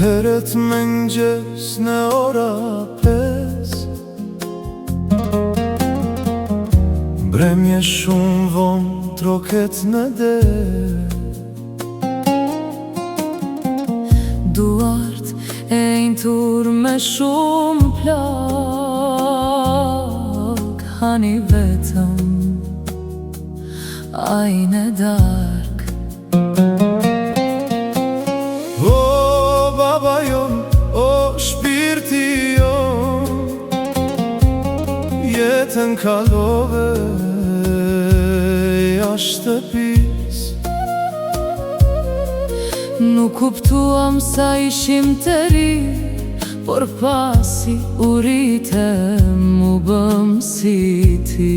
Herët mëngjes në ora 5, mbrëmje shumë vonë troket në der. Duart e intur me shumë plak, hani vetëm ajnë e dark. O baba jon, o shpirti jon, jetën kalove jashtë shtëpis. Nuk kuptuam sa ishim të ri, por pasi u rritem u bëm si ti.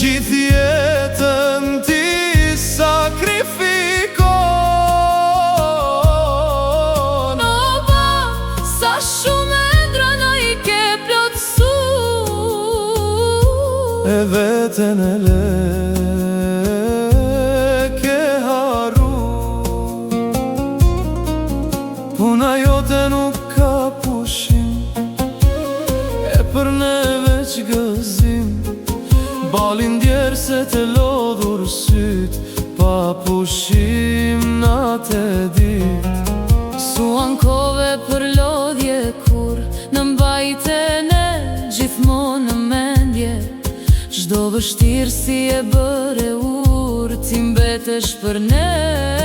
Gjithë jetën ti sakrifikon. O ba, sa shumë ëndra na i ke plotësu, E veten e le ke haru. Puna jote nuk ka pushim, e për neve që gëzim. Balin djerë se të lodhur syt, pa pushim natë e dit. Suan kove për lodhje kur në mbajtën e gjithmonë në mendje. Çdo vështirësi e bëre urë, ti mbetesh për ne.